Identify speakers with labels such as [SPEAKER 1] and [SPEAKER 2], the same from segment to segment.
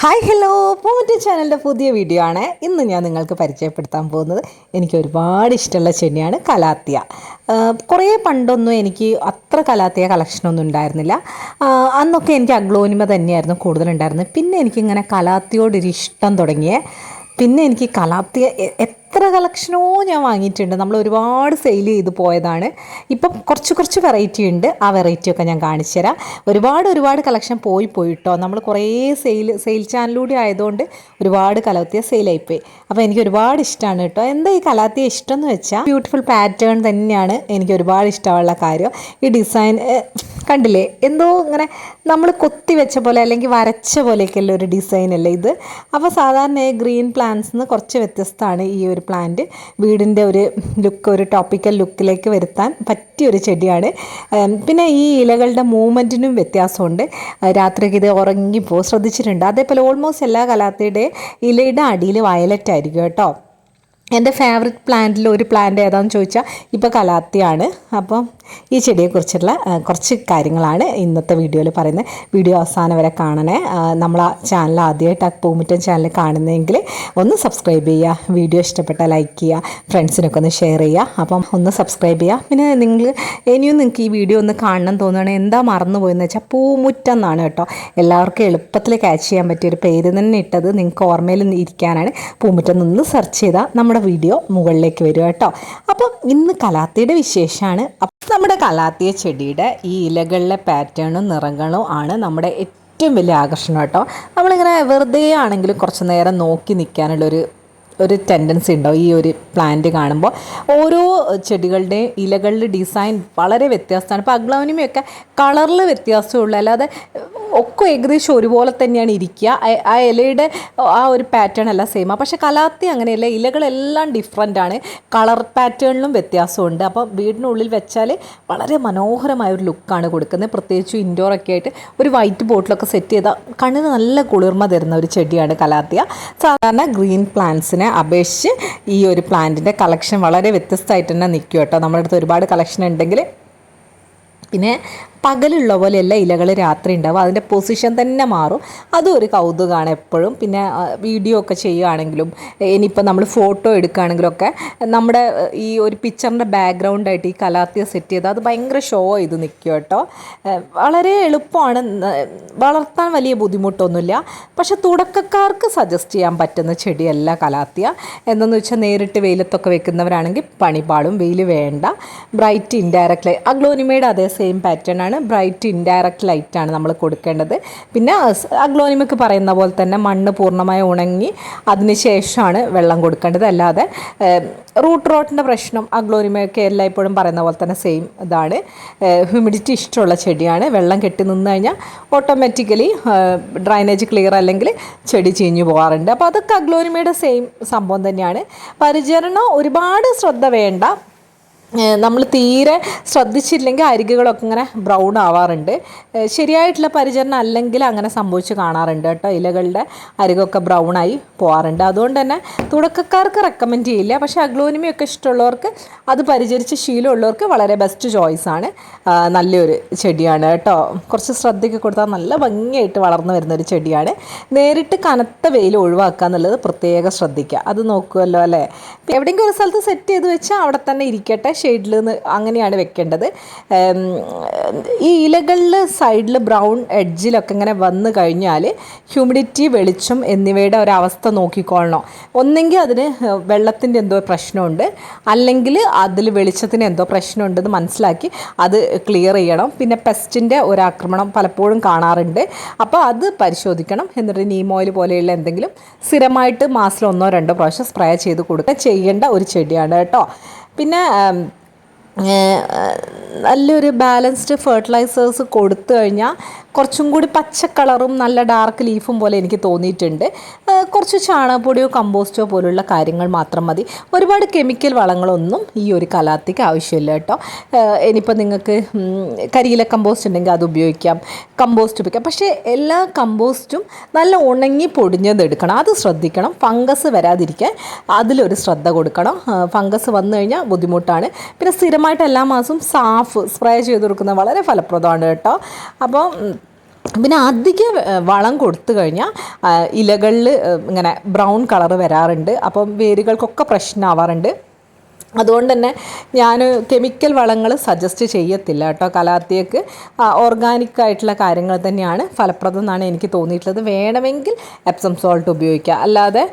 [SPEAKER 1] Hi hello പൂമറ്റ ചാനലിൻ്റെ പുതിയ video ആണ്. ഇന്ന് ഞാൻ നിങ്ങൾക്ക് പരിചയപ്പെടുത്താൻ പോകുന്നത് എനിക്ക് ഒരുപാട് ഇഷ്ടമുള്ള ചെടിയാണ് കലാത്തിയ. കുറേ പണ്ടൊന്നും എനിക്ക് അത്ര കലാത്തിയ കളക്ഷനൊന്നും ഉണ്ടായിരുന്നില്ല. അന്നൊക്കെ എനിക്ക് അഗ്ലോനിമ തന്നെയായിരുന്നു കൂടുതലുണ്ടായിരുന്നത്. പിന്നെ എനിക്കിങ്ങനെ കലാത്തിയോടൊരു ഇഷ്ടം തുടങ്ങിയേ. പിന്നെ എനിക്ക് കലാത്തിയ എത്ര കളക്ഷനോ ഞാൻ വാങ്ങിയിട്ടുണ്ട്. നമ്മൾ ഒരുപാട് സെയിൽ ചെയ്ത് പോയതാണ്. ഇപ്പം കുറച്ച് വെറൈറ്റി ഉണ്ട്. ആ വെറൈറ്റിയൊക്കെ ഞാൻ കാണിച്ചു തരാം. ഒരുപാട് കളക്ഷൻ പോയിട്ടോ. നമ്മൾ കുറേ സെയിൽ ചാനലിലൂടെ ആയതുകൊണ്ട് ഒരുപാട് കലാത്തിയ സെയിലായിപ്പോയി. അപ്പോൾ എനിക്ക് ഒരുപാട് ഇഷ്ടമാണ് കേട്ടോ. എന്താ ഈ കലാത്തിയ ഇഷ്ടം എന്ന് വെച്ചാൽ ബ്യൂട്ടിഫുൾ പാറ്റേൺ തന്നെയാണ് എനിക്ക് ഒരുപാട് ഇഷ്ടമുള്ള കാര്യം. ഈ ഡിസൈൻ കണ്ടില്ലേ, എന്തോ ഇങ്ങനെ നമ്മൾ കൊത്തി വെച്ച പോലെ അല്ലെങ്കിൽ വരച്ച പോലെയൊക്കെയുള്ള ഒരു ഡിസൈൻ അല്ലേ ഇത്. അപ്പോൾ സാധാരണ ഗ്രീൻ പ്ലാന്റ്സിന് കുറച്ച് വ്യത്യസ്തമാണ് ഈ ഒരു പ്ലാന്റ്. വീടിൻ്റെ ഒരു ലുക്ക്, ഒരു ടോപ്പിക്കൽ ലുക്കിലേക്ക് വരുത്താൻ പറ്റിയൊരു ചെടിയാണ്. പിന്നെ ഈ ഇലകളുടെ മൂവ്മെൻറ്റിനും വ്യത്യാസമുണ്ട്. രാത്രിക്ക് ഇത് ഉറങ്ങിപ്പോൾ ശ്രദ്ധിച്ചിട്ടുണ്ട്. അതേപോലെ ഓൾമോസ്റ്റ് എല്ലാ കലാത്തിയുടെ ഇലയുടെ അടിയിൽ വയലറ്റ് ആയിരിക്കും കേട്ടോ. എൻ്റെ ഫേവററ്റ് പ്ലാന്റിൽ ഒരു പ്ലാന്റ് ഏതാണെന്ന് ചോദിച്ചാൽ ഇപ്പോൾ കലാത്തിയാണ്. അപ്പം ഈ ചെടിയെക്കുറിച്ചുള്ള കുറച്ച് കാര്യങ്ങളാണ് ഇന്നത്തെ വീഡിയോയിൽ പറയുന്നത്. വീഡിയോ അവസാനം വരെ കാണണേ. നമ്മൾ ആ ചാനൽ ആദ്യമായിട്ട് പൂമുറ്റം ചാനൽ കാണുന്നതെങ്കിൽ ഒന്ന് സബ്സ്ക്രൈബ് ചെയ്യുക. വീഡിയോ ഇഷ്ടപ്പെട്ടാൽ ലൈക്ക് ചെയ്യുക, ഫ്രണ്ട്സിനൊക്കെ ഒന്ന് ഷെയർ ചെയ്യുക. അപ്പം ഒന്ന് സബ്സ്ക്രൈബ് ചെയ്യുക. പിന്നെ നിങ്ങൾക്ക് ഈ വീഡിയോ ഒന്ന് കാണണം തോന്നുകയാണെങ്കിൽ എന്താ മറന്നുപോയെന്ന് വെച്ചാൽ പൂമുറ്റം എന്നാണ് കേട്ടോ. എല്ലാവർക്കും എളുപ്പത്തിൽ ക്യാച്ച് ചെയ്യാൻ പറ്റിയൊരു പേര് തന്നെ ഇട്ടത് നിങ്ങൾക്ക് ഓർമ്മയിൽ ഇരിക്കാനാണ്. പൂമുറ്റം നിന്ന് സെർച്ച് ചെയ്താൽ നമ്മുടെ വീഡിയോ മുകളിലേക്ക് വരും കേട്ടോ. അപ്പം ഇന്ന് കലാത്തിയുടെ വിശേഷമാണ്. നമ്മുടെ കലാത്തിയ ചെടിയുടെ ഈ ഇലകളിലെ പാറ്റേണും നിറങ്ങളും ആണ് നമ്മുടെ ഏറ്റവും വലിയ ആകർഷണം കേട്ടോ. നമ്മളിങ്ങനെ വെറുതെ ആണെങ്കിലും കുറച്ച് നേരം നോക്കി നിൽക്കാനുള്ളൊരു ടെൻഡൻസി ഉണ്ടാവും ഈ ഒരു പ്ലാന്റ് കാണുമ്പോൾ. ഓരോ ചെടികളുടെയും ഇലകളുടെ ഡിസൈൻ വളരെ വ്യത്യാസമാണ്. ഇപ്പോൾ അഗ്ലോനിമയൊക്കെ കളറിൽ വ്യത്യാസമുള്ളൂ, അല്ലാതെ ഒക്കെ ഏകദേശം ഒരുപോലെ തന്നെയാണ് ഇരിക്കുക. ആ ഇലയുടെ ആ ഒരു പാറ്റേൺ എല്ലാം സെയിമാണ്. പക്ഷേ കലാത്തി അങ്ങനെയല്ല, ഇലകളെല്ലാം ഡിഫറെൻ്റ് ആണ്. കളർ പാറ്റേണിലും വ്യത്യാസമുണ്ട്. അപ്പോൾ വീടിനുള്ളിൽ വെച്ചാൽ വളരെ മനോഹരമായൊരു ലുക്കാണ് കൊടുക്കുന്നത്. പ്രത്യേകിച്ച് ഇൻഡോറൊക്കെ ആയിട്ട് ഒരു വൈറ്റ് ബോട്ടിലൊക്കെ സെറ്റ് ചെയ്താൽ കണ്ണിന് നല്ല കുളിർമ തരുന്ന ഒരു ചെടിയാണ് കലാത്തിയ. സാധാരണ ഗ്രീൻ പ്ലാന്റ്സിനെ അപേക്ഷിച്ച് ഈ ഒരു പ്ലാന്റിൻ്റെ കളക്ഷൻ വളരെ വ്യത്യസ്തമായിട്ട് തന്നെ നിൽക്കും കേട്ടോ. നമ്മുടെ അടുത്ത് ഒരുപാട് കളക്ഷൻ ഉണ്ടെങ്കിൽ പിന്നെ പകലുള്ള പോലെയല്ല ഇലകൾ രാത്രി ഉണ്ടാവും. അതിൻ്റെ പൊസിഷൻ തന്നെ മാറും. അതും ഒരു കൗതുകമാണ് എപ്പോഴും. പിന്നെ വീഡിയോ ഒക്കെ ചെയ്യുകയാണെങ്കിലും ഇനിയിപ്പോൾ നമ്മൾ ഫോട്ടോ എടുക്കുകയാണെങ്കിലൊക്കെ നമ്മുടെ ഈ ഒരു പിക്ചറിൻ്റെ ബാക്ക്ഗ്രൗണ്ടായിട്ട് ഈ കലാത്തിയ സെറ്റ് ചെയ്താൽ അത് ഭയങ്കര ഷോ ചെയ്ത് നിൽക്കും കേട്ടോ. വളരെ എളുപ്പമാണ്, വളർത്താൻ വലിയ ബുദ്ധിമുട്ടൊന്നുമില്ല. പക്ഷെ തുടക്കക്കാർക്ക് സജസ്റ്റ് ചെയ്യാൻ പറ്റുന്ന ചെടിയല്ല കലാത്തിയ. എന്തെന്ന് വെച്ചാൽ നേരിട്ട് വെയിലത്തൊക്കെ വെക്കുന്നവരാണെങ്കിൽ പണിപാടും. വെയിൽ വേണ്ട. ബ്രൈറ്റ് ഇൻഡയറക്റ്റ് ലൈറ്റ്, അഗ്ലോനിമയുടെ അതേ സെയിം പാറ്റേൺ ആണ്. ബ്രൈറ്റ് ഇൻഡയറക്റ്റ് ലൈറ്റാണ് നമ്മൾ കൊടുക്കേണ്ടത്. പിന്നെ അഗ്ലോനിമയ്ക്ക് പറയുന്ന പോലെ തന്നെ മണ്ണ് പൂർണ്ണമായി ഉണങ്ങി അതിന് ശേഷമാണ് വെള്ളം കൊടുക്കേണ്ടത്. അല്ലാതെ റൂട്ട് റോട്ടിൻ്റെ പ്രശ്നം അഗ്ലോനിമയൊക്കെ എല്ലായ്പ്പോഴും പറയുന്ന പോലെ തന്നെ സെയിം ഇതാണ്. ഹ്യൂമിഡിറ്റി ഇഷ്ടമുള്ള ചെടിയാണ്. വെള്ളം കെട്ടി നിന്ന് കഴിഞ്ഞാൽ ഓട്ടോമാറ്റിക്കലി ഡ്രൈനേജ് ക്ലിയർ അല്ലെങ്കിൽ ചെടി ചീഞ്ഞു പോകാറുണ്ട്. അപ്പോൾ അതൊക്കെ അഗ്ലോനിമയുടെ സെയിം സംഭവം തന്നെയാണ്. പരിചരണം ഒരുപാട് ശ്രദ്ധ വേണ്ട. നമ്മൾ തീരെ ശ്രദ്ധിച്ചില്ലെങ്കിൽ അരികുകളൊക്കെ ഇങ്ങനെ ബ്രൗൺ ആവാറുണ്ട്. ശരിയായിട്ടുള്ള പരിചരണം അല്ലെങ്കിൽ അങ്ങനെ സംഭവിച്ച് കാണാറുണ്ട് കേട്ടോ. ഇലകളുടെ അരികൊക്കെ ബ്രൗണായി പോകാറുണ്ട്. അതുകൊണ്ട് തന്നെ തുടക്കക്കാർക്ക് റെക്കമെൻഡ് ചെയ്യില്ല. പക്ഷേ അഗ്ലോനിമയൊക്കെ ഇഷ്ടമുള്ളവർക്ക്, അത് പരിചരിച്ച് ശീലമുള്ളവർക്ക് വളരെ ബെസ്റ്റ് ചോയ്സാണ്. നല്ലൊരു ചെടിയാണ് കേട്ടോ. കുറച്ച് ശ്രദ്ധയ്ക്ക് കൊടുത്താൽ നല്ല ഭംഗിയായിട്ട് വളർന്നു വരുന്നൊരു ചെടിയാണ്. നേരിട്ട് കനത്ത വെയിൽ ഒഴിവാക്കുക എന്നുള്ളത് പ്രത്യേകം ശ്രദ്ധിക്കുക. അത് നോക്കുമല്ലോ അല്ലേ. എവിടെയെങ്കിലും ഒരു സ്ഥലത്ത് സെറ്റ് ചെയ്ത് വെച്ചാൽ അവിടെ തന്നെ ഇരിക്കട്ടെ. ഷെയ്ഡിൽ നിന്ന് അങ്ങനെയാണ് വെക്കേണ്ടത്. ഈ ഇലകളിൽ സൈഡിൽ ബ്രൗൺ എഡ്ജിലൊക്കെ ഇങ്ങനെ വന്നു കഴിഞ്ഞാൽ ഹ്യൂമിഡിറ്റി, വെളിച്ചം എന്നിവയുടെ ഒരവസ്ഥ നോക്കിക്കൊള്ളണം. ഒന്നെങ്കിൽ അതിന് വെള്ളത്തിൻ്റെ എന്തോ പ്രശ്നമുണ്ട്, അല്ലെങ്കിൽ അതിൽ വെളിച്ചത്തിന് എന്തോ പ്രശ്നമുണ്ടെന്ന് മനസ്സിലാക്കി അത് ക്ലിയർ ചെയ്യണം. പിന്നെ പെസ്റ്റിൻ്റെ ഒരാക്രമണം പലപ്പോഴും കാണാറുണ്ട്. അപ്പോൾ അത് പരിശോധിക്കണം. എന്നിട്ട് നീം ഓയിൽ പോലെയുള്ള എന്തെങ്കിലും സ്ഥിരമായിട്ട് മാസത്തിൽ 1-2 പ്രാവശ്യം സ്പ്രേ ചെയ്ത് കൊടുക്കുക ചെയ്യേണ്ട ഒരു ചെടിയാണ് കേട്ടോ. പിന്നെ നല്ലൊരു ബാലൻസ്ഡ് ഫെർട്ടിലൈസേഴ്സ് കൊടുത്തു കഴിഞ്ഞാൽ കുറച്ചും കൂടി പച്ച കളറും നല്ല ഡാർക്ക് ലീഫും പോലെ എനിക്ക് തോന്നിയിട്ടുണ്ട്. കുറച്ച് ചാണകപ്പൊടിയോ കമ്പോസ്റ്റോ പോലുള്ള കാര്യങ്ങൾ മാത്രം മതി. ഒരുപാട് കെമിക്കൽ വളങ്ങളൊന്നും ഈ ഒരു കലാത്തിക്ക് ആവശ്യമില്ല കേട്ടോ. ഇനിയിപ്പോൾ നിങ്ങൾക്ക് കരിയില കമ്പോസ്റ്റ് ഉണ്ടെങ്കിൽ അത് ഉപയോഗിക്കാം, കമ്പോസ്റ്റ് ഉപയോഗിക്കാം. പക്ഷേ എല്ലാ കമ്പോസ്റ്റും നല്ല ഉണങ്ങി പൊടിഞ്ഞത് എടുക്കണം. അത് ശ്രദ്ധിക്കണം. ഫംഗസ് വരാതിരിക്കാൻ അതിലൊരു ശ്രദ്ധ കൊടുക്കണം. ഫംഗസ് വന്നു കഴിഞ്ഞാൽ ബുദ്ധിമുട്ടാണ്. പിന്നെ സ്ഥിരമായിട്ട് എല്ലാ മാസവും സാഫ് സ്പ്രേ ചെയ്ത് കൊടുക്കുന്നത് വളരെ ഫലപ്രദമാണ് കേട്ടോ. അപ്പോൾ പിന്നെ അധികം വളം കൊടുത്തു കഴിഞ്ഞാൽ ഇലകളിൽ ഇങ്ങനെ ബ്രൗൺ കളർ വരാറുണ്ട്. അപ്പം വേരുകൾക്കൊക്കെ പ്രശ്നമാവാറുണ്ട്. അതുകൊണ്ട് തന്നെ ഞാൻ കെമിക്കൽ വളങ്ങൾ സജസ്റ്റ് ചെയ്യത്തില്ല കേട്ടോ. കലാത്തിയക്ക് ഓർഗാനിക് ആയിട്ടുള്ള കാര്യങ്ങൾ തന്നെയാണ് ഫലപ്രദം എന്നാണ് എനിക്ക് തോന്നിയിട്ടുള്ളത്. വേണമെങ്കിൽ എപ്സം സോൾട്ട് ഉപയോഗിക്കുക, അല്ലാതെ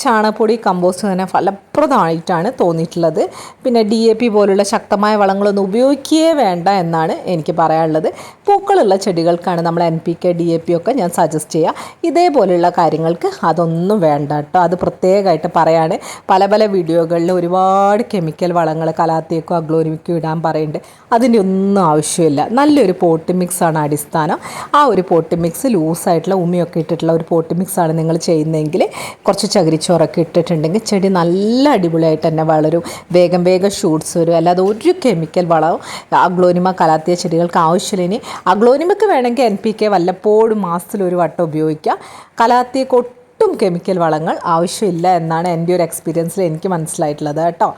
[SPEAKER 1] ചാണകപ്പൊടി കമ്പോസ്റ്റ് തന്നെ ഫലപ്രദമായിട്ടാണ് തോന്നിയിട്ടുള്ളത്. പിന്നെ DAP പോലുള്ള ശക്തമായ വളങ്ങളൊന്നും ഉപയോഗിക്കുകയേ വേണ്ട എന്നാണ് എനിക്ക് പറയാനുള്ളത്. പൂക്കളുള്ള ചെടികൾക്കാണ് നമ്മൾ NPK DAP ഒക്കെ ഞാൻ സജസ്റ്റ് ചെയ്യുക. ഇതേപോലെയുള്ള കാര്യങ്ങൾക്ക് അതൊന്നും വേണ്ട കേട്ടോ. അത് പ്രത്യേകമായിട്ട് പറയാണ്. പല പല വീഡിയോകളിൽ ഒരുപാട് കെമിക്കൽ വളങ്ങൾ കലാത്തിയക്കോ അഗ്ലോനിമയ്ക്കോ ഇടാൻ പറയുന്നുണ്ട്. അതിൻ്റെ ഒന്നും ആവശ്യമില്ല. നല്ലൊരു പോട്ട് മിക്സാണ് അടിസ്ഥാനം. ആ ഒരു പോട്ട് മിക്സ് ലൂസായിട്ടുള്ള ഉമിയൊക്കെ ഇട്ടിട്ടുള്ള ഒരു പോട്ട് മിക്സാണ് നിങ്ങൾ ചെയ്യുന്നതെങ്കിൽ, കുറച്ച് ചകിരിച്ചോറൊക്കെ ഇട്ടിട്ടുണ്ടെങ്കിൽ ചെടി നല്ല അടിപൊളിയായിട്ട് തന്നെ വളരും. വേഗം ഷൂട്ട്സ് വരും. അല്ലാതെ ഒരു കെമിക്കൽ വളവും അഗ്ലോനിമ കലാത്തിയ ചെടികൾക്ക് ആവശ്യമില്ല. ഇനി അഗ്ലോനിമയ്ക്ക് വേണമെങ്കിൽ NPK വല്ലപ്പോഴും മാസത്തിലൊരു വട്ടം ഉപയോഗിക്കുക. കലാത്തിയക്ക് ഒട്ടും കെമിക്കൽ വളങ്ങൾ ആവശ്യമില്ല എന്നാണ് എൻ്റെ ഒരു എക്സ്പീരിയൻസിൽ എനിക്ക് മനസ്സിലായിട്ടുള്ളത് കേട്ടോ.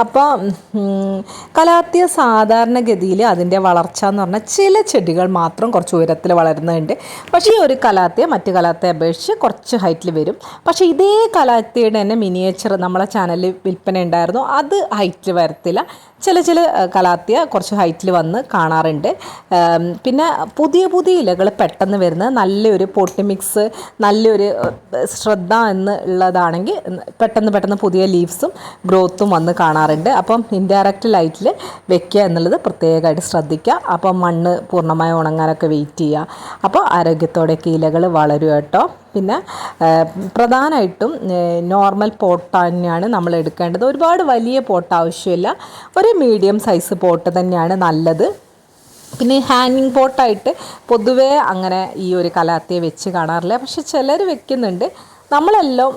[SPEAKER 1] അപ്പോൾ കലാത്തിയ സാധാരണഗതിയിൽ അതിൻ്റെ വളർച്ച എന്ന് പറഞ്ഞാൽ ചില ചെടികൾ മാത്രം കുറച്ച് ഉയരത്തിൽ വളരുന്നുണ്ട്. പക്ഷേ ഈ ഒരു കലാത്തിയ മറ്റ് കലാത്തിയെ അപേക്ഷിച്ച് കുറച്ച് ഹൈറ്റിൽ വരും. പക്ഷേ ഇതേ കലാത്തിയുടെ തന്നെ മിനിയേച്ചർ നമ്മളെ ചാനലിൽ വിൽപ്പന ഉണ്ടായിരുന്നു. അത് ഹൈറ്റിൽ വരത്തില്ല. ചില കലാത്തിയ കുറച്ച് ഹൈറ്റിൽ വന്ന് കാണാറുണ്ട്. പിന്നെ പുതിയ ഇലകൾ പെട്ടെന്ന് വരുന്നത് നല്ലൊരു പോട്ടി മിക്സ്, നല്ലൊരു ശ്രദ്ധ എന്നുള്ളതാണെങ്കിൽ പെട്ടെന്ന് പുതിയ ലീവ്സും ഗ്രോത്തും വന്ന് കാണാറുണ്ട്. അപ്പം ഇൻഡയറക്റ്റ് ലൈറ്റിൽ വെക്കുക എന്നുള്ളത് പ്രത്യേകമായിട്ട് ശ്രദ്ധിക്കുക. അപ്പം മണ്ണ് പൂർണ്ണമായി ഉണങ്ങാനൊക്കെ വെയിറ്റ് ചെയ്യുക. അപ്പോൾ ആരോഗ്യത്തോടെയൊക്കെ ഇലകൾ വളരും കേട്ടോ. പിന്നെ പ്രധാനമായിട്ടും നോർമൽ പോട്ട് തന്നെയാണ് നമ്മൾ എടുക്കേണ്ടത്. ഒരുപാട് വലിയ പോട്ട് ആവശ്യമില്ല. ഒരു മീഡിയം സൈസ് പോട്ട് തന്നെയാണ് നല്ലത്. പിന്നെ ഹാങ്ങിങ് പോട്ടായിട്ട് പൊതുവേ അങ്ങനെ ഈ ഒരു കലാത്തിയെ വെച്ച് കാണാറില്ല. പക്ഷെ ചിലർ വെക്കുന്നുണ്ട്. നമ്മളെല്ലാം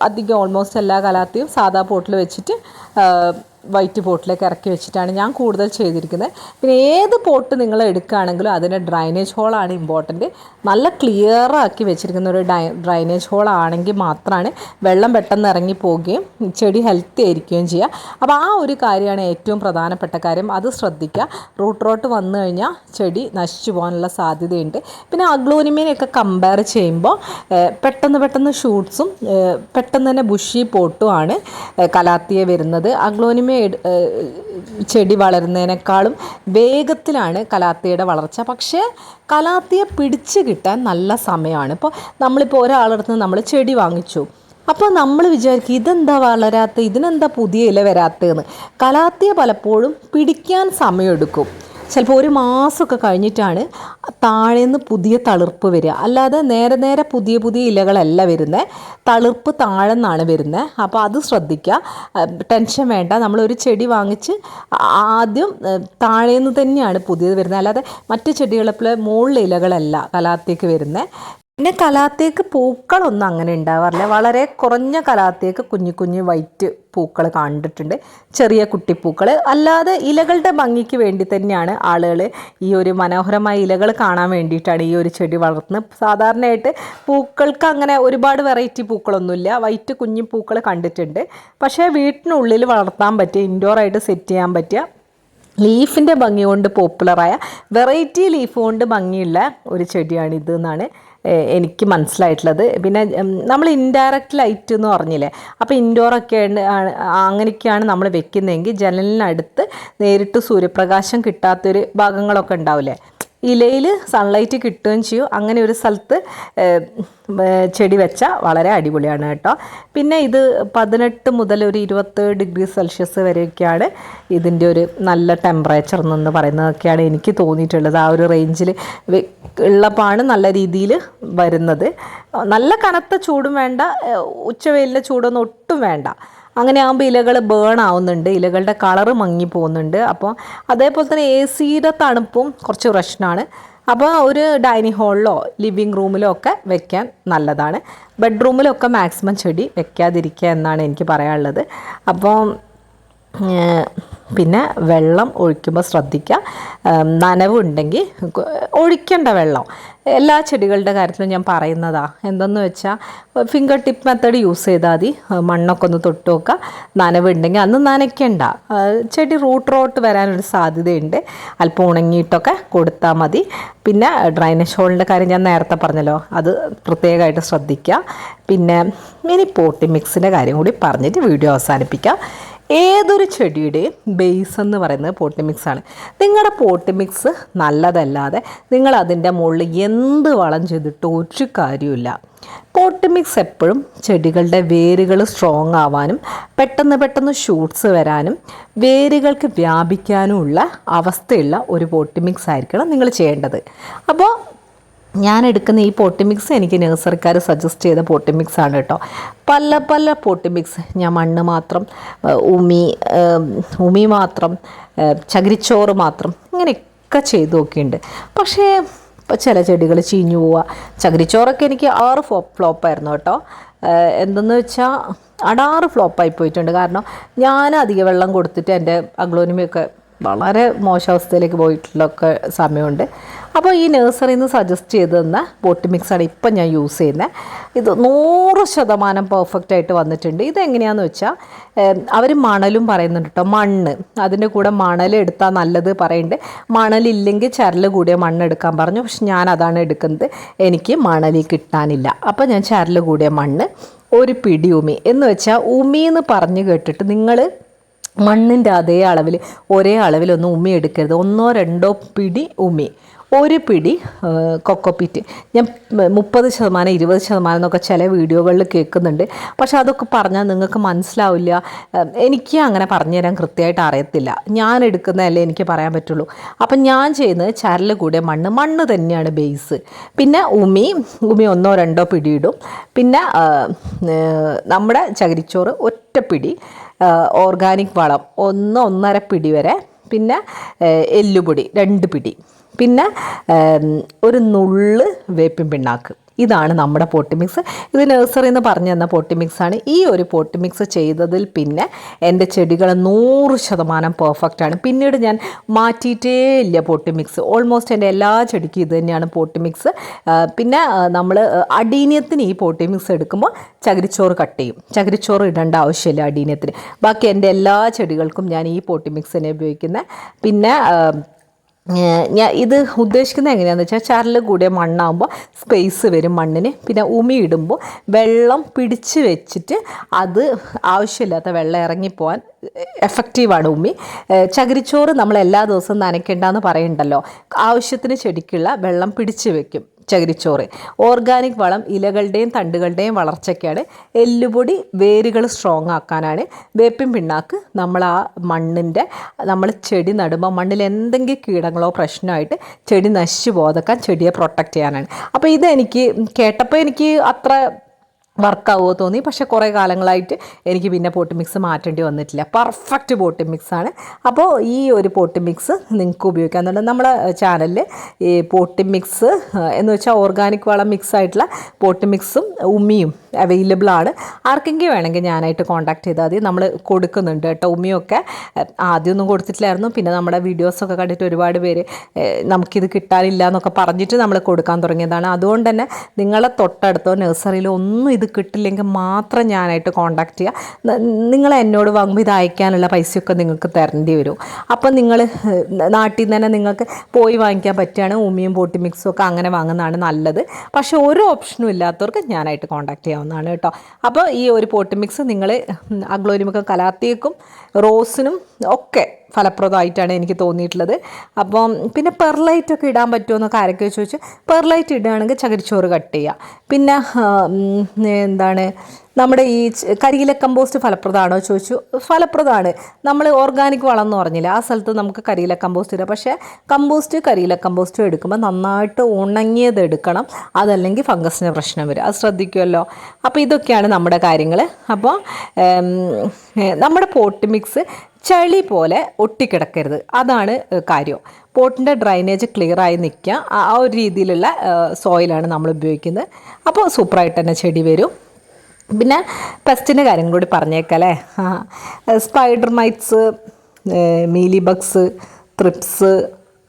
[SPEAKER 1] അധികം ഓൾമോസ്റ്റ് എല്ലാ കലാത്തിയും സാധാ പോട്ടിൽ വെച്ചിട്ട് വൈറ്റ് പോട്ടിലേക്ക് ഇറക്കി വെച്ചിട്ടാണ് ഞാൻ കൂടുതൽ ചെയ്തിരിക്കുന്നത്. പിന്നെ ഏത് പോട്ട് നിങ്ങൾ എടുക്കുകയാണെങ്കിലും അതിൻ്റെ ഡ്രൈനേജ് ഹോളാണ് ഇമ്പോർട്ടൻറ്റ്. നല്ല ക്ലിയറാക്കി വെച്ചിരിക്കുന്ന ഒരു ഡ്രൈനേജ് ഹോളാണെങ്കിൽ മാത്രമാണ് വെള്ളം പെട്ടെന്ന് ഇറങ്ങി പോവുകയും ചെടി ഹെൽത്തി ആയിരിക്കുകയും ചെയ്യുക. അപ്പോൾ ആ ഒരു കാര്യമാണ് ഏറ്റവും പ്രധാനപ്പെട്ട കാര്യം. അത് ശ്രദ്ധിക്കുക. റൂട്ട് റോട്ട് വന്നു കഴിഞ്ഞാൽ ചെടി നശിച്ചു പോകാനുള്ള സാധ്യതയുണ്ട്. പിന്നെ അഗ്ലോനിമേനെയൊക്കെ കമ്പയർ ചെയ്യുമ്പോൾ പെട്ടെന്ന് ഷൂട്ട്സും പെട്ടെന്ന് തന്നെ ബുഷി പോട്ടുമാണ് കലാത്തിയ വരുന്നത്. അഗ്ലോനിമ ചെടി വളരുന്നതിനേക്കാളും വേഗത്തിലാണ് കലാത്തിയുടെ വളർച്ച. പക്ഷേ കലാത്തിയെ പിടിച്ച് കിട്ടാൻ നല്ല സമയമാണ്. നമ്മളിപ്പോൾ ഒരാളടുത്ത് നമ്മൾ ചെടി വാങ്ങിച്ചു. അപ്പോൾ നമ്മൾ വിചാരിക്കും ഇതെന്താ വളരാത്ത, ഇതിനെന്താ പുതിയ ഇല വരാത്തതെന്ന്. കലാത്തിയ പലപ്പോഴും പിടിക്കാൻ സമയമെടുക്കും. ചിലപ്പോൾ ഒരു മാസമൊക്കെ കഴിഞ്ഞിട്ടാണ് താഴേന്ന് പുതിയ തളിർപ്പ് വരിക. അല്ലാതെ നേരെ പുതിയ ഇലകളല്ല വരുന്നത്. തളിർപ്പ് താഴെ നിന്നാണ് വരുന്നത്. അപ്പോൾ അത് ശ്രദ്ധിക്കുക. ടെൻഷൻ വേണ്ട. നമ്മളൊരു ചെടി വാങ്ങിച്ച് ആദ്യം താഴേന്ന് തന്നെയാണ് പുതിയത് വരുന്നത്. അല്ലാതെ മറ്റ് ചെടികളെപ്പോലെ മുകളിലെ ഇലകളല്ല കലാത്തിക്ക് വരുന്നത്. പിന്നെ കലാത്തിക്ക് പൂക്കളൊന്നും അങ്ങനെ ഉണ്ടാവാറില്ല. വളരെ കുറഞ്ഞ കലാത്തിക്ക് കുഞ്ഞു വൈറ്റ് പൂക്കൾ കണ്ടിട്ടുണ്ട്, ചെറിയ കുട്ടിപ്പൂക്കൾ. അല്ലാതെ ഇലകളുടെ ഭംഗിക്ക് വേണ്ടി തന്നെയാണ് ആളുകൾ ഈ ഒരു മനോഹരമായ ഇലകൾ കാണാൻ വേണ്ടിയിട്ടാണ് ഈ ഒരു ചെടി വളർത്തുന്നത്. സാധാരണയായിട്ട് പൂക്കൾക്ക് അങ്ങനെ ഒരുപാട് വെറൈറ്റി പൂക്കളൊന്നുമില്ല. വൈറ്റ് കുഞ്ഞു പൂക്കൾ കണ്ടിട്ടുണ്ട്. പക്ഷേ വീട്ടിനുള്ളിൽ വളർത്താൻ പറ്റിയ, ഇൻഡോറായിട്ട് സെറ്റ് ചെയ്യാൻ പറ്റിയ, ലീഫിൻ്റെ ഭംഗി കൊണ്ട് പോപ്പുലറായ, വെറൈറ്റി ലീഫ് കൊണ്ട് ഭംഗിയുള്ള ഒരു ചെടിയാണിത് എന്നാണ് എനിക്ക് മനസ്സിലായിട്ടുള്ളത്. പിന്നെ നമ്മൾ ഇൻഡയറക്റ്റ് ലൈറ്റ് എന്ന് പറഞ്ഞില്ലേ, അപ്പോൾ ഇൻഡോറൊക്കെ അങ്ങനെയൊക്കെയാണ് നമ്മൾ വെക്കുന്നതെങ്കിൽ ജനലിനടുത്ത് നേരിട്ട് സൂര്യപ്രകാശം കിട്ടാത്തൊരു ഭാഗങ്ങളൊക്കെ ഉണ്ടാവില്ലേ, ഇലയിൽ സൺലൈറ്റ് കിട്ടുകയും ചെയ്യും. അങ്ങനെ ഒരു സ്ഥലത്ത് ചെടി വെച്ചാൽ വളരെ അടിപൊളിയാണ് കേട്ടോ. പിന്നെ ഇത് 18 മുതൽ ഒരു 27 ഡിഗ്രി സെൽഷ്യസ് വരെയൊക്കെയാണ് ഇതിൻ്റെ ഒരു നല്ല ടെമ്പറേച്ചർ എന്ന് പറയുന്നതൊക്കെയാണ് എനിക്ക് തോന്നിയിട്ടുള്ളത്. ആ ഒരു റേഞ്ചിൽ ഉള്ളപ്പാണ് നല്ല രീതിയിൽ വരുന്നത്. നല്ല കനത്ത ചൂടും വേണ്ട, ഉച്ചവെയിലിൻ്റെ ചൂടൊന്നും ഒട്ടും വേണ്ട. അങ്ങനെ ആകുമ്പോൾ ഇലകൾ ബേൺ ആവുന്നുണ്ട്, ഇലകളുടെ കളറ് മങ്ങി പോകുന്നുണ്ട്. അപ്പോൾ അതേപോലെ തന്നെ AC-യുടെ തണുപ്പും കുറച്ച് പ്രശ്നമാണ്. അപ്പോൾ ഒരു ഡൈനിങ് ഹാളിലോ ലിവിങ് റൂമിലോ ഒക്കെ വെക്കാൻ നല്ലതാണ്. ബെഡ്റൂമിലൊക്കെ മാക്സിമം ചെടി വെക്കാതിരിക്കുക എന്നാണ് എനിക്ക് പറയാനുള്ളത്. അപ്പോൾ പിന്നെ വെള്ളം ഒഴിക്കുമ്പോൾ ശ്രദ്ധിക്കുക, നനവുണ്ടെങ്കിൽ ഒഴിക്കേണ്ട വെള്ളം എല്ലാ ചെടികളുടെ കാര്യത്തിലും ഞാൻ പറയുന്നതാണ്. എന്തെന്ന് വെച്ചാൽ ഫിംഗർ ടിപ്പ് മെത്തേഡ് യൂസ് ചെയ്താൽ മതി. മണ്ണൊക്കെ ഒന്ന് തൊട്ട് നോക്കുക, നനവുണ്ടെങ്കിൽ അന്ന് നനയ്ക്കണ്ട. ചെടി റൂട്ട് വരാനൊരു സാധ്യതയുണ്ട്. അല്പം ഉണങ്ങിയിട്ടൊക്കെ കൊടുത്താൽ മതി. പിന്നെ ഡ്രൈനേജ് ഹോളിൻ്റെ കാര്യം ഞാൻ നേരത്തെ പറഞ്ഞല്ലോ, അത് പ്രത്യേകമായിട്ട് ശ്രദ്ധിക്കുക. പിന്നെ ഇനി പോട്ടി മിക്സിൻ്റെ കാര്യം കൂടി പറഞ്ഞിട്ട് വീഡിയോ അവസാനിപ്പിക്കാം. ഏതൊരു ചെടിയുടെയും ബേസ് എന്ന് പറയുന്നത് പോട്ടി മിക്സാണ്. നിങ്ങളുടെ പോട്ടി മിക്സ് നല്ലതല്ലാതെ നിങ്ങൾ അതിൻ്റെ മുകളിൽ എന്ത് വളം ചെയ്തിട്ട് ഒരു കാര്യമില്ല. പോട്ടി മിക്സ് എപ്പോഴും ചെടികളുടെ വേരുകൾ സ്ട്രോങ് ആവാനും പെട്ടെന്ന് ഷൂട്ട്സ് വരാനും വേരുകൾക്ക് വ്യാപിക്കാനുമുള്ള അവസ്ഥയുള്ള ഒരു പോട്ടി മിക്സ് ആയിരിക്കണം നിങ്ങൾ ചെയ്യേണ്ടത്. അപ്പോൾ ഞാൻ എടുക്കുന്ന ഈ പോട്ടി മിക്സ് എനിക്ക് നഴ്സറിക്കാർ സജസ്റ്റ് ചെയ്ത പോട്ടി മിക്സ് ആണ് കേട്ടോ. പല പോട്ടി മിക്സ് ഞാൻ മണ്ണ് മാത്രം, ഉമി മാത്രം, ചകിരിച്ചോറ് മാത്രം ഇങ്ങനെയൊക്കെ ചെയ്ത് നോക്കിയിട്ടുണ്ട്. പക്ഷേ ചില ചെടികൾ ചീഞ്ഞു പോവുക. ചകിരിച്ചോറൊക്കെ എനിക്ക് 6 ഫ്ലോപ്പായിരുന്നു കേട്ടോ. എന്തെന്ന് വെച്ചാൽ അടാറ് ഫ്ലോപ്പായി പോയിട്ടുണ്ട്. കാരണം ഞാൻ അധിക വെള്ളം കൊടുത്തിട്ട് എൻ്റെ അഗ്ലോണിമയൊക്കെ വളരെ മോശാവസ്ഥയിലേക്ക് പോയിട്ടുള്ളൊക്കെ സമയമുണ്ട്. അപ്പോൾ ഈ നഴ്സറിയിൽ നിന്ന് സജസ്റ്റ് ചെയ്ത് തന്ന പോട്ടി മിക്സാണ് ഇപ്പം ഞാൻ യൂസ് ചെയ്യുന്നത്. ഇത് 100% പെർഫെക്റ്റ് ആയിട്ട് വന്നിട്ടുണ്ട്. ഇതെങ്ങനെയാണെന്ന് വെച്ചാൽ അവർ മണലും പറയുന്നുണ്ട് കേട്ടോ. മണ്ണ് അതിൻ്റെ കൂടെ മണൽ എടുത്താൽ നല്ലത് പറയുന്നുണ്ട്. മണലില്ലെങ്കിൽ ചരൽ കൂടിയ മണ്ണ് എടുക്കാൻ പറഞ്ഞു. പക്ഷെ ഞാൻ അതാണ് എടുക്കുന്നത്. എനിക്ക് മണലിൽ കിട്ടാനില്ല. അപ്പോൾ ഞാൻ ചരൽ കൂടിയ മണ്ണ്, ഒരു പിടി ഉമി എന്ന് വെച്ചാൽ ഉമി എന്ന് പറഞ്ഞ് കേട്ടിട്ട് നിങ്ങൾ മണ്ണിൻ്റെ അതേ അളവിൽ ഒരേ അളവിലൊന്നും ഉമി എടുക്കരുത്. 1-2 പിടി ഉമി, ഒരു പിടി കൊക്കോപ്പീറ്റ്. ഞാൻ 30% 20% എന്നൊക്കെ ചില വീഡിയോകളിൽ കേൾക്കുന്നുണ്ട്. പക്ഷെ അതൊക്കെ പറഞ്ഞാൽ നിങ്ങൾക്ക് മനസ്സിലാവില്ല. എനിക്ക് അങ്ങനെ പറഞ്ഞു തരാൻ കൃത്യമായിട്ട് അറിയത്തില്ല. ഞാൻ എടുക്കുന്നതല്ലേ എനിക്ക് പറയാൻ പറ്റുള്ളൂ. അപ്പം ഞാൻ ചെയ്യുന്നത് ചരൽ കൂടിയ മണ്ണ് തന്നെയാണ് ബേസ്. പിന്നെ ഉമി 1-2 പിടി ഇടും. പിന്നെ നമ്മുടെ ചകിരിച്ചോറ് ഒറ്റ പിടി, ഓർഗാനിക് വളം 1-1.5 പിടി വരെ, പിന്നെ എല്ലുപൊടി 2 പിടി, പിന്നെ ഒരു നുള്ള് വേപ്പിൻ പിണ്ണാക്ക്. ഇതാണ് നമ്മുടെ പോട്ടി മിക്സ്. ഇത് നഴ്സറിയിൽ നിന്ന് പറഞ്ഞു തന്ന പോട്ടി മിക്സാണ്. ഈ ഒരു പോട്ടി മിക്സ് ചെയ്തതിൽ പിന്നെ എൻ്റെ ചെടികൾ 100% പെർഫെക്റ്റാണ്. പിന്നീട് ഞാൻ മാറ്റിയിട്ടേ ഇല്ല പോട്ടി മിക്സ്. ഓൾമോസ്റ്റ് എൻ്റെ എല്ലാ ചെടിക്കും ഇത് തന്നെയാണ് പോട്ടി മിക്സ്. പിന്നെ നമ്മൾ അടീനിയത്തിന് ഈ പോട്ടി മിക്സ് എടുക്കുമ്പോൾ ചകിരിച്ചോറ് കട്ട് ചെയ്യും. ചകിരിച്ചോറ് ഇടേണ്ട ആവശ്യമില്ല അടീനിയത്തിന്. ബാക്കി എൻ്റെ എല്ലാ ചെടികൾക്കും ഞാൻ ഈ പോട്ടി മിക്സ് തന്നെ ഉപയോഗിക്കുന്നത്. പിന്നെ ഞാൻ ഇത് ഉദ്ദേശിക്കുന്നത് എങ്ങനെയാണെന്ന് വെച്ചാൽ ചരൽ കൂടിയ മണ്ണാകുമ്പോൾ സ്പേസ് വരും മണ്ണിന്. പിന്നെ ഉമി ഇടുമ്പോൾ വെള്ളം പിടിച്ച് വെച്ചിട്ട് അത് ആവശ്യമില്ലാത്ത വെള്ളം ഇറങ്ങിപ്പോവാൻ എഫക്റ്റീവാണ് ഉമി. ചകിരിച്ചോറ് നമ്മൾ എല്ലാ ദിവസവും നനയ്ക്കേണ്ടെന്ന് പറയുന്നുണ്ടല്ലോ. ആവശ്യത്തിന് ചെടിക്കുള്ള വെള്ളം പിടിച്ച് വെക്കും ചകിരിച്ചോറ്. ഓർഗാനിക് വളം ഇലകളുടെയും തണ്ടുകളുടെയും വളർച്ചയ്ക്കാണ്. എല്ലുപൊടി വേരുകൾ സ്ട്രോങ് ആക്കാനാണ്. വേപ്പിൻ പിണ്ണാക്ക് നമ്മൾ ആ മണ്ണിൻ്റെ, നമ്മൾ ചെടി നടുമ്പോൾ മണ്ണിൽ എന്തെങ്കിലും കീടങ്ങളോ പ്രശ്നമായിട്ട് ചെടി നശിച്ചു പോകാതെക്കാൻ ചെടിയെ പ്രൊട്ടക്റ്റ് ചെയ്യാനാണ്. അപ്പോൾ ഇതെനിക്ക് കേട്ടപ്പോൾ എനിക്ക് അത്ര വർക്കാവുമോ തോന്നി. പക്ഷേ കുറേ കാലങ്ങളായിട്ട് എനിക്ക് പിന്നെ പോട്ടി മിക്സ് മാറ്റേണ്ടി വന്നിട്ടില്ല. പെർഫെക്റ്റ് പോട്ടി മിക്സാണ്. അപ്പോൾ ഈ ഒരു പോട്ടി മിക്സ് നിങ്ങൾക്ക് ഉപയോഗിക്കാമെന്നുണ്ട്. നമ്മുടെ ചാനലിൽ ഈ പോട്ടി മിക്സ് എന്ന് വെച്ചാൽ ഓർഗാനിക് വളം മിക്സ് ആയിട്ടുള്ള പോട്ടി മിക്സും ഉമ്മിയും അവൈലബിൾ ആണ്. ആർക്കെങ്കിലും വേണമെങ്കിൽ ഞാനായിട്ട് കോൺടാക്ട് ചെയ്താൽ മതി. നമ്മൾ കൊടുക്കുന്നുണ്ട് കേട്ടോ. ഉമ്മിയൊക്കെ ആദ്യമൊന്നും കൊടുത്തിട്ടില്ലായിരുന്നു. പിന്നെ നമ്മുടെ വീഡിയോസൊക്കെ കണ്ടിട്ട് ഒരുപാട് പേര് നമുക്കിത് കിട്ടാനില്ല എന്നൊക്കെ പറഞ്ഞിട്ട് നമ്മൾ കൊടുക്കാൻ തുടങ്ങിയതാണ്. അതുകൊണ്ട് തന്നെ നിങ്ങളെ തൊട്ടടുത്തോ നഴ്സറിയിലോ ഒന്നും ഇത് കിട്ടില്ലെങ്കിൽ മാത്രം ഞാനായിട്ട് കോൺടാക്ട് ചെയ്യുക. നിങ്ങൾ എന്നോട് വാങ്ങുമ്പോൾ ഇത് അയക്കാനുള്ള പൈസയൊക്കെ നിങ്ങൾക്ക് തരേണ്ടി വരും. അപ്പം നിങ്ങൾ നാട്ടിൽ നിന്ന് തന്നെ നിങ്ങൾക്ക് പോയി വാങ്ങിക്കാൻ പറ്റുകയാണ്. ഉമ്മിയും പോട്ടി മിക്സും ഒക്കെ അങ്ങനെ വാങ്ങുന്നതാണ് നല്ലത്. പക്ഷേ ഒരു ഓപ്ഷനും ഇല്ലാത്തവർക്ക് ഞാനായിട്ട് കോൺടാക്ട് ചെയ്യാവുന്നതാണ് കേട്ടോ. അപ്പോൾ ഈ ഒരു പോട്ടി മിക്സ് നിങ്ങൾ അഗ്ലോണിമക്കും കലാത്തിയക്കും റോസിനും ഒക്കെ ഫലപ്രദമായിട്ടാണ് എനിക്ക് തോന്നിയിട്ടുള്ളത്. അപ്പം പിന്നെ പെർലൈറ്റൊക്കെ ഇടാൻ പറ്റുമോ എന്നൊക്കെ ആരൊക്കെ ചോദിച്ചു. പെർലൈറ്റ് ഇടുകയാണെങ്കിൽ ചകിരിച്ചോറ് കട്ട് ചെയ്യുക. പിന്നെ എന്താണ് നമ്മുടെ ഈ കരിയില കമ്പോസ്റ്റ് ഫലപ്രദമാണോ ചോദിച്ചു. ഫലപ്രദമാണ്. നമ്മൾ ഓർഗാനിക് വളം എന്ന് പറഞ്ഞില്ല, ആ സ്ഥലത്ത് നമുക്ക് കരിയില കമ്പോസ്റ്റ് ഇടാം. പക്ഷേ കരിയില കമ്പോസ്റ്റും എടുക്കുമ്പോൾ നന്നായിട്ട് ഉണങ്ങിയത് എടുക്കണം. അതല്ലെങ്കിൽ ഫംഗസിന് പ്രശ്നം വരും. അത് ശ്രദ്ധിക്കുമല്ലോ. അപ്പോൾ ഇതൊക്കെയാണ് നമ്മുടെ കാര്യങ്ങൾ. അപ്പോൾ നമ്മുടെ പോട്ട് മിക്സ് ചളി പോലെ ഒട്ടിക്കിടക്കരുത്, അതാണ് കാര്യം. പോട്ടിൻ്റെ ഡ്രൈനേജ് ക്ലിയറായി നിൽക്കുക, ആ ഒരു രീതിയിലുള്ള സോയിലാണ് നമ്മൾ ഉപയോഗിക്കുന്നത്. അപ്പോൾ സൂപ്പറായിട്ട് തന്നെ ചെടി വരും. പിന്നെ പെസ്റ്റിൻ്റെ കാര്യം കൂടി പറഞ്ഞേക്കാം അല്ലേ. Spider mites, mealy Bugs, thrips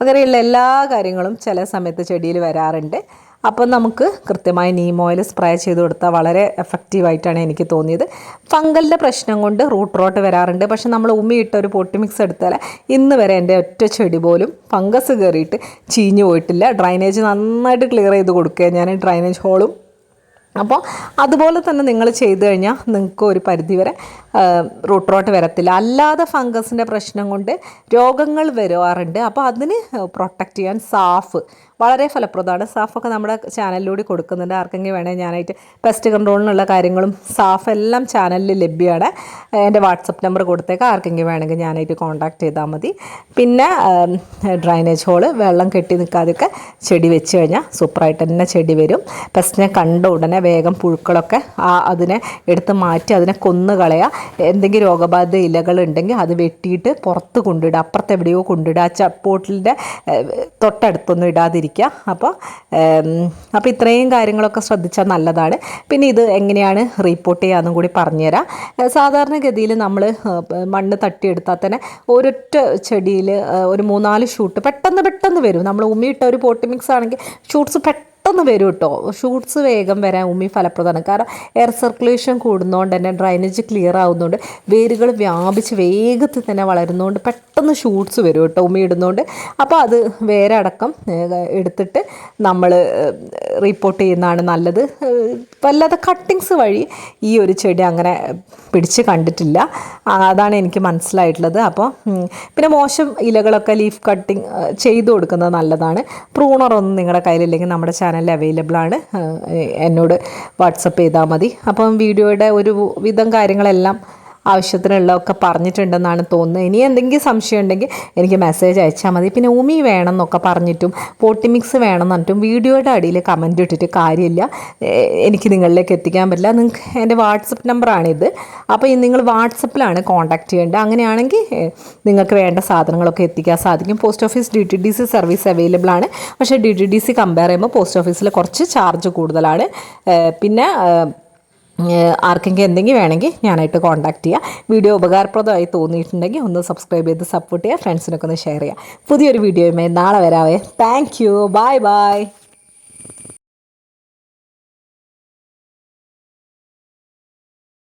[SPEAKER 1] അങ്ങനെയുള്ള എല്ലാ കാര്യങ്ങളും ചില സമയത്ത് ചെടിയിൽ വരാറുണ്ട്. അപ്പോൾ നമുക്ക് കൃത്യമായി നീം ഓയിൽ സ്പ്രേ ചെയ്ത് കൊടുത്താൽ വളരെ എഫക്റ്റീവായിട്ടാണ് എനിക്ക് തോന്നിയത്. ഫംഗലിൻ്റെ പ്രശ്നം കൊണ്ട് റൂട്ട് റോട്ട് വരാറുണ്ട്. പക്ഷെ നമ്മൾ ഉമ്മിയിട്ട ഒരു പൊട്ടി മിക്സ് എടുത്താൽ ഇന്ന് വരെ എൻ്റെ ഒറ്റ ചെടി പോലും ഫംഗസ് കയറിയിട്ട് ചീഞ്ഞു പോയിട്ടില്ല. ഡ്രൈനേജ് നന്നായിട്ട് ക്ലിയർ ചെയ്ത് കൊടുക്കുക ഞാൻ, ഡ്രൈനേജ് ഹോളും. അപ്പോൾ അതുപോലെ തന്നെ നിങ്ങൾ ചെയ്തു കഴിഞ്ഞാൽ നിങ്ങൾക്ക് ഒരു പരിധിവരെ റൂട്ട് റോട്ട് വരത്തില്ല. അല്ലാതെ ഫംഗസിൻ്റെ പ്രശ്നം കൊണ്ട് രോഗങ്ങൾ വരാറുണ്ട്. അപ്പോൾ അതിന് പ്രൊട്ടക്റ്റ് ചെയ്യാൻ സാഫ് വളരെ ഫലപ്രദമാണ്. സാഫൊക്കെ നമ്മുടെ ചാനലിലൂടെ കൊടുക്കുന്നുണ്ട്. ആർക്കെങ്കിലും വേണമെങ്കിൽ ഞാനായിട്ട് പെസ്റ്റ് കൺട്രോളിനുള്ള കാര്യങ്ങളും സാഫ് എല്ലാം ചാനലിൽ ലഭ്യമാണ്. എൻ്റെ വാട്സപ്പ് നമ്പർ കൊടുത്തേക്കാം. ആർക്കെങ്കിലും വേണമെങ്കിൽ ഞാനായിട്ട് കോൺടാക്റ്റ് ചെയ്താൽ മതി. പിന്നെ ഡ്രൈനേജ് ഹോള് വെള്ളം കെട്ടി നിൽക്കാതെയൊക്കെ ചെടി വെച്ച് കഴിഞ്ഞാൽ സൂപ്പറായിട്ട് തന്നെ ചെടി വരും. പെസ്റ്റിനെ കണ്ട ഉടനെ വേഗം പുഴുക്കളൊക്കെ അതിനെ എടുത്ത് മാറ്റി അതിനെ കൊന്നു കളയുക. എന്തെങ്കിലും രോഗബാധിത ഇലകളുണ്ടെങ്കിൽ അത് വെട്ടിയിട്ട് പുറത്ത് കൊണ്ടിടുക, അപ്പുറത്ത് എവിടെയോ കൊണ്ടിടുക. ആ ചപ്പോട്ടിൻ്റെ തൊട്ടടുത്തൊന്നും ഇടാതിരിക്കുക. അപ്പോൾ ഇത്രയും കാര്യങ്ങളൊക്കെ ശ്രദ്ധിച്ചാൽ നല്ലതാണ്. പിന്നെ ഇത് എങ്ങനെയാണ് റിപ്പോർട്ട് ചെയ്യാമെന്നും കൂടി പറഞ്ഞുതരാം. സാധാരണഗതിയിൽ നമ്മൾ മണ്ണ് തട്ടിയെടുത്താൽ തന്നെ ഒരൊറ്റ ചെടിയിൽ ഒരു 3-4 ഷൂട്ട് പെട്ടെന്ന് വരും. നമ്മൾ ഉമ്മിയിട്ട ഒരു പോട്ടി മിക്സ് ആണെങ്കിൽ ഷൂട്ട്സ് പെട്ടെന്ന് വരും കേട്ടോ. ഷൂട്ട്സ് വേഗം വരാൻ ഉമ്മി ഫലപ്രദമാണ്. കാരണം എയർ സർക്കുലേഷൻ കൂടുന്നതുകൊണ്ട് തന്നെ ഡ്രൈനേജ് ക്ലിയർ ആവുന്നതുകൊണ്ട് വേരുകൾ വ്യാപിച്ച് വേഗത്തിൽ തന്നെ വളരുന്നതുകൊണ്ട് പെട്ടെന്ന് ഷൂട്ട്സ് വരും കേട്ടോ ഉമ്മി ഇടുന്നതുകൊണ്ട്. അപ്പോൾ അത് വേറെ അടക്കം എടുത്തിട്ട് നമ്മൾ റിപ്പോർട്ട് ചെയ്യുന്നതാണ് നല്ലത്. വല്ലാതെ കട്ടിങ്സ് വഴി ഈ ഒരു ചെടി അങ്ങനെ പിടിച്ച് കണ്ടിട്ടില്ല. അതാണ് എനിക്ക് മനസ്സിലായിട്ടുള്ളത്. അപ്പോൾ പിന്നെ മോശം ഇലകളൊക്കെ ലീഫ് കട്ടിങ് ചെയ്ത് കൊടുക്കുന്നത് നല്ലതാണ്. പ്രൂണറൊന്നും നിങ്ങളുടെ കയ്യിലില്ലെങ്കിൽ നമ്മുടെ ചാനലിൽ അവൈലബിൾ ആണ്. എന്നോട് വാട്സപ്പ് ചെയ്താൽ മതി. അപ്പം വീഡിയോയുടെ ഒരു വിധം കാര്യങ്ങളെല്ലാം ആവശ്യത്തിനുള്ളതൊക്കെ പറഞ്ഞിട്ടുണ്ടെന്നാണ് തോന്നുന്നത്. ഇനി എന്തെങ്കിലും സംശയം ഉണ്ടെങ്കിൽ എനിക്ക് മെസ്സേജ് അയച്ചാൽ മതി. പിന്നെ ഉമി വേണം എന്നൊക്കെ പറഞ്ഞിട്ടും പോട്ടി മിക്സ് വേണം എന്ന് പറഞ്ഞിട്ടും വീഡിയോയുടെ അടിയിൽ കമൻറ്റ് ഇട്ടിട്ട് കാര്യമില്ല. എനിക്ക് നിങ്ങളിലേക്ക് എത്തിക്കാൻ പറ്റില്ല. നിങ്ങൾക്ക് എൻ്റെ വാട്സപ്പ് നമ്പറാണിത്. അപ്പോൾ നിങ്ങൾ വാട്സപ്പിലാണ് കോൺടാക്റ്റ് ചെയ്യേണ്ടത്. അങ്ങനെയാണെങ്കിൽ നിങ്ങൾക്ക് വേണ്ട സാധനങ്ങളൊക്കെ എത്തിക്കാൻ സാധിക്കും. Post office DTDC service available ആണ്. പക്ഷേ DTDC കമ്പയർ ചെയ്യുമ്പോൾ പോസ്റ്റ് ഓഫീസിൽ കുറച്ച് ചാർജ് കൂടുതലാണ്. പിന്നെ ആർക്കെങ്കിലും എന്തെങ്കിലും വേണമെങ്കിൽ ഞാനായിട്ട് കോൺടാക്റ്റ് ചെയ്യുക. വീഡിയോ ഉപകാരപ്രദമായി തോന്നിയിട്ടുണ്ടെങ്കിൽ ഒന്ന് സബ്സ്ക്രൈബ് ചെയ്ത് സപ്പോർട്ട് ചെയ്യുക. ഫ്രണ്ട്സിനൊക്കെ ഒന്ന് ഷെയർ ചെയ്യുക. പുതിയൊരു വീഡിയോയുമായി നാളെ വരാവേ. Thank you. ബൈ.